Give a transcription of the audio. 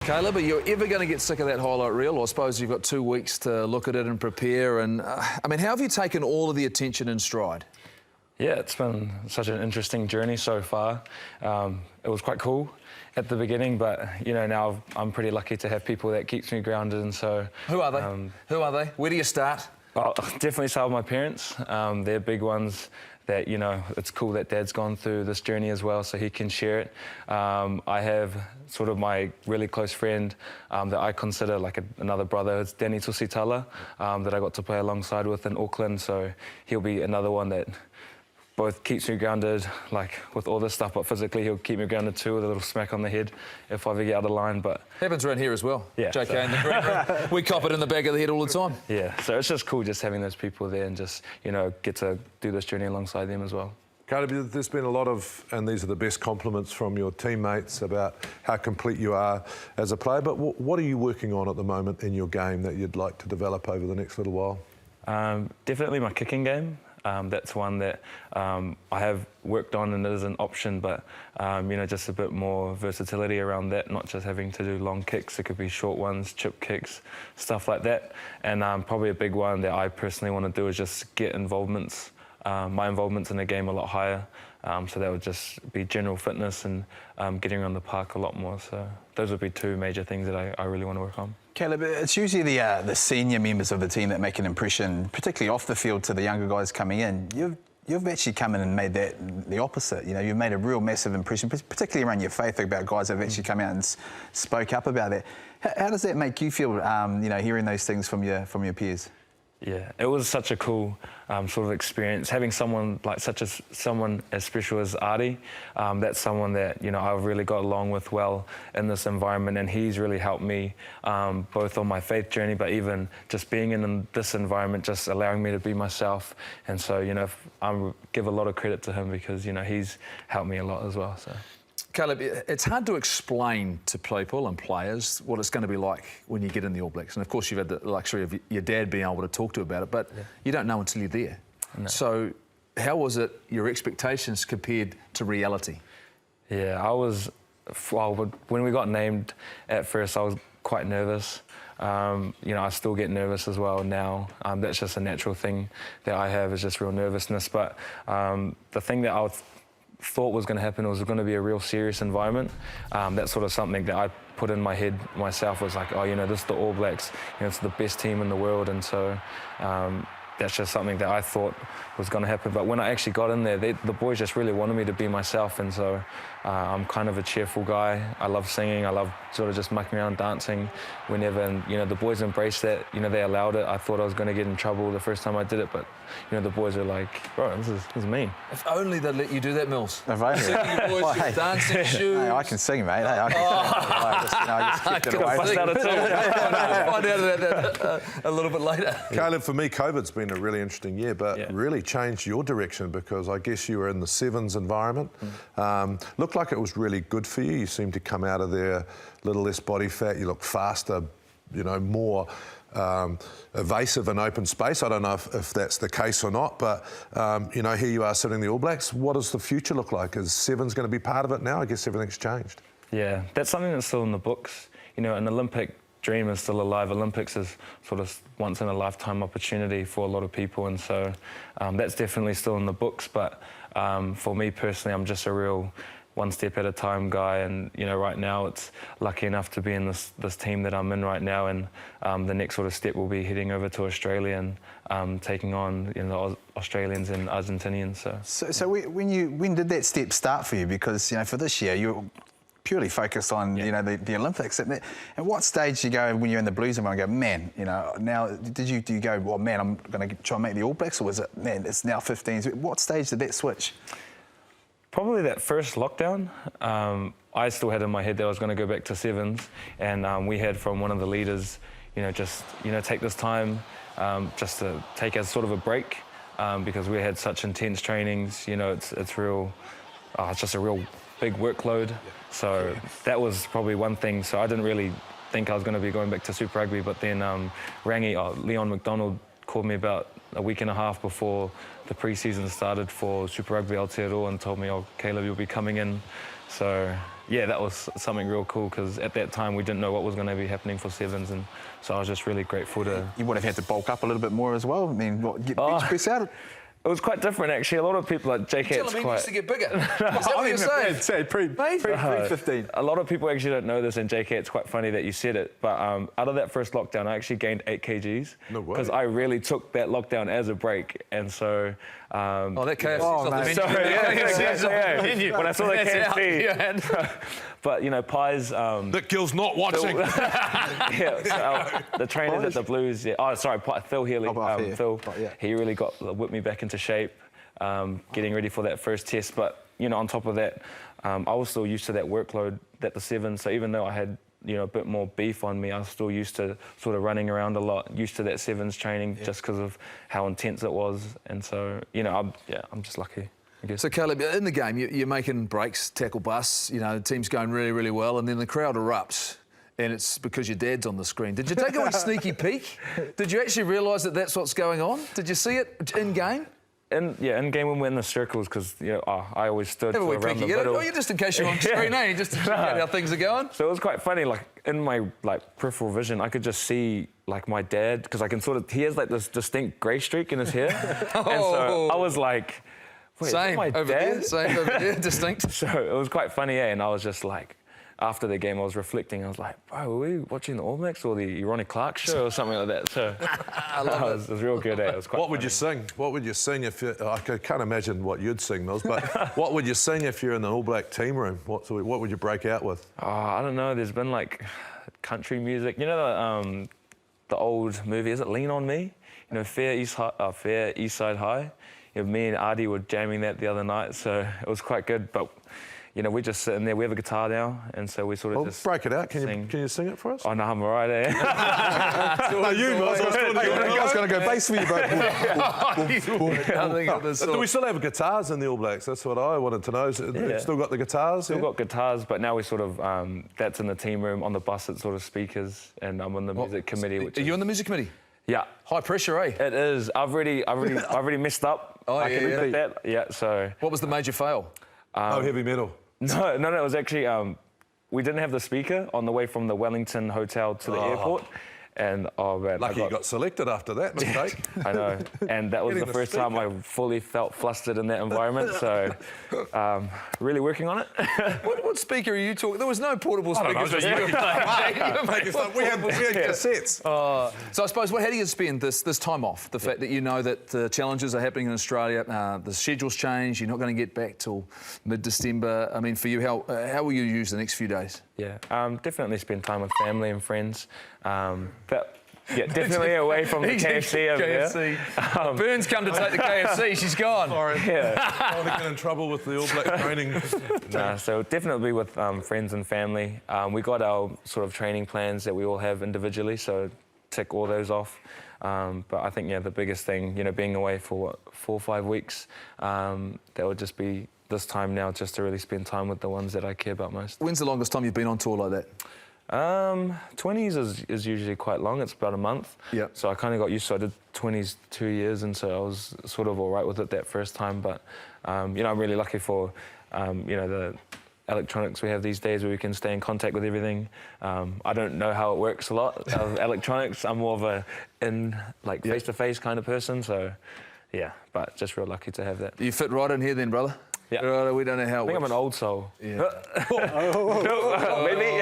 Caleb, are you ever going to get sick of that highlight reel? Or I suppose you've got 2 weeks to look at it and prepare. And I mean, how have you taken all of the attention in stride? Yeah, it's been such an interesting journey so far. It was quite cool at the beginning, but you know, now I'm pretty lucky to have people that keeps me grounded. And so, who are they? Who are they? Where do you start? I'll definitely start with my parents. They're big ones. That, you know, it's cool that Dad's gone through this journey as well, so he can share it. I have sort of my really close friend that I consider like another brother. It's Danny Tusitala, that I got to play alongside with in Auckland, so he'll be another one that both keeps me grounded, like with all this stuff, but physically he'll keep me grounded too with a little smack on the head if I ever get out of line. But happens around here as well. Yeah, JK in the green room. We cop it in the back of the head all the time. Yeah, so it's just cool just having those people there and just, you know, get to do this journey alongside them as well. Caleb, there's been a lot of, and these are the best compliments from your teammates about how complete you are as a player, but what are you working on at the moment in your game that you'd like to develop over the next little while? Definitely my kicking game. That's one that I have worked on and it is an option, but you know, just a bit more versatility around that, not just having to do long kicks. It could be short ones, chip kicks, stuff like that. And probably a big one that I personally want to do is just get involvements, my involvements in the game a lot higher. So that would just be general fitness and getting around the park a lot more. So those would be two major things that I really want to work on. Caleb, it's usually the senior members of the team that make an impression, particularly off the field, to the younger guys coming in. You've actually come in and made that the opposite. You know, you've made a real massive impression, particularly around your faith, about guys that have actually come out and spoke up about that. How does that make you feel? You know, hearing those things from your peers. Yeah, it was such a cool sort of experience. Having someone like someone as special as Artie, that's someone that, you know, I've really got along with well in this environment, and he's really helped me both on my faith journey, but even just being in this environment, just allowing me to be myself. And so, you know, I give a lot of credit to him because, you know, he's helped me a lot as well. So. Caleb, it's hard to explain to people and players what it's going to be like when you get in the All Blacks. And of course, you've had the luxury of your dad being able to talk to you about it, but you don't know until you're there. No. So how was it, your expectations compared to reality? Yeah, well, when we got named at first, I was quite nervous. You know, I still get nervous as well now. That's just a natural thing that I have, is just real nervousness. But the thing that I thought was going to happen was going to be a real serious environment. That's sort of something that I put in my head myself, was like, oh, you know, this is the All Blacks, you know, it's the best team in the world. And so that's just something that I thought was going to happen. But when I actually got in there, the boys just really wanted me to be myself. And so I'm kind of a cheerful guy. I love singing. I love sort of just mucking around, dancing whenever. And, you know, the boys embraced that. You know, they allowed it. I thought I was going to get in trouble the first time I did it. But, you know, the boys are like, bro, this is mean. If only they'd let you do that, Mills. If only. Singing your boys with dancing shoes. Hey, I can sing, mate. Hey, I can sing. I just kept it away. Find out about that a little bit later. Caleb, for me, COVID's been a really interesting year, but really changed your direction, because I guess you were in the sevens environment. Looked like it was really good for you. You seemed to come out of there a little less body fat. You look faster, you know, more evasive in open space. I don't know if that's the case or not, but, you know, here you are sitting in the All Blacks. What does the future look like? Is sevens going to be part of it now? I guess everything's changed. Yeah, that's something that's still in the books. You know, an Olympic dream is still alive. Olympics is sort of once in a lifetime opportunity for a lot of people, and so that's definitely still in the books. But for me personally, I'm just a real one step at a time guy, and you know, right now it's lucky enough to be in this team that I'm in right now, and the next sort of step will be heading over to Australia and taking on, you know, Australians and Argentinians. So when did that step start for you? Because, you know, for this year you're purely focused on you know, the Olympics. At what stage do you go when you're in the Blues and go, man, you know, now do you go, well, man, I'm going to try and make the All Blacks, or was it, man, it's now 15s? What stage did that switch? Probably that first lockdown. I still had in my head that I was going to go back to sevens, and we had from one of the leaders, you know, just, you know, take this time just to take as sort of a break, because we had such intense trainings. You know, it's real, it's just a real big workload. So that was probably one thing. So I didn't really think I was going to be going back to Super Rugby, but then Leon McDonald called me about a week and a half before the pre-season started for Super Rugby Aotearoa and told me, oh, Caleb, you'll be coming in. So yeah, that was something real cool because at that time we didn't know what was going to be happening for sevens, and so I was just really grateful to. You would have had to bulk up a little bit more as well. I mean, get bench press out. It was quite different, actually. A lot of people like JK. Tell him he needs to get bigger. Is that what you're saying? Pre-15. A lot of people actually don't know this, and JK, it's quite funny that you said it, but out of that first lockdown, I actually gained 8 kgs. No way. Because I really took that lockdown as a break, and so... that KFC's off the menu. When I saw the KFC... But, you know, Pies... That Gil's not watching. The trainers at the Blues... Yeah, oh, sorry, Phil Healy. Phil, yeah. he really whipped me back into shape, getting ready for that first test. But, you know, on top of that, I was still used to that workload that the sevens. So even though I had, you know, a bit more beef on me, I was still used to sort of running around a lot, used to that sevens training just because of how intense it was. And so, you know, I'm just lucky, I guess. So, Caleb, in the game, you're making breaks, tackle busts, you know, the team's going really, really well, and then the crowd erupts, and it's because your dad's on the screen. Did you take a wee sneaky peek? Did you actually realise that that's what's going on? Did you see it in-game? In game when we're in the circles, because, you know, I always stood Have a wee around the peeky. middle. Oh, you just in case you're on screen, eh? Just to check out how things are going. So it was quite funny, like, in my, like, peripheral vision, I could just see, like, my dad, because I can sort of... He has, like, this distinct grey streak in his hair. And so I was like... Wait, same my over dad? there, same over there, distinct. So it was quite funny, and I was just like, after the game, I was reflecting. I was like, bro, were we watching the All Blacks or the Ronnie Clarke show or something like that? So I love it was real good. It was quite. What would you sing? What would you sing if you... I can't imagine what you'd sing, Mills, but what would you sing if you're in the All Black team room? What would you break out with? I don't know. There's been like country music. You know the old movie, is it Lean on Me? You know, Fair East Side High. You know, me and Artie were jamming that the other night, so it was quite good. But you know, we just sit in there. We have a guitar now, and so we sort of just break it out. Can you sing it for us? Oh no, I'm all right, eh? No, you, Mills. I was going to go bass for you, bro. Do we still have guitars in the All Blacks? That's what I wanted to know. Still got the guitars? Still got guitars, but now we sort of that's in the team room. On the bus, it's sort of speakers, and I'm on the music committee. Are you on the music committee? Yeah. High pressure, eh? It is. I've already messed up. Oh, I can admit that. Yeah. So. What was the major fail? No heavy metal. No. It was actually we didn't have the speaker on the way from the Wellington hotel to the airport. And man, Lucky you got selected after that mistake. I know, and that was the first time I fully felt flustered in that environment. So, really working on it. What speaker are you talking? There was no portable speakers. We had cassettes. So I suppose, how do you spend this time off? The fact that you know that the challenges are happening in Australia, the schedule's changed, you're not going to get back till mid-December. I mean, for you, how will you use the next few days? Yeah, definitely spend time with family and friends. But yeah, definitely away from the KFC over there. Burns come to take the KFC. She's gone. Sorry. Yeah. I want to get in trouble with the All Black training. So definitely with friends and family. We got our sort of training plans that we all have individually, so tick all those off. But I think, the biggest thing, being away for 4 or 5 weeks, that would just be this time now just to really spend time with the ones that I care about most. When's the longest time you've been on tour like that? 20s is usually quite long. It's about a month. Yeah. So I kind of got used to it. I did 20s 2 years, and so I was sort of all right with it that first time. But, I'm really lucky for, the electronics we have these days where we can stay in contact with everything. I don't know how it works a lot of electronics. I'm more of a face-to-face kind of person. So, yeah, but just real lucky to have that. You fit right in here then, brother? Yeah. Right, we don't know how it works. I think I'm an old soul. Yeah. Maybe.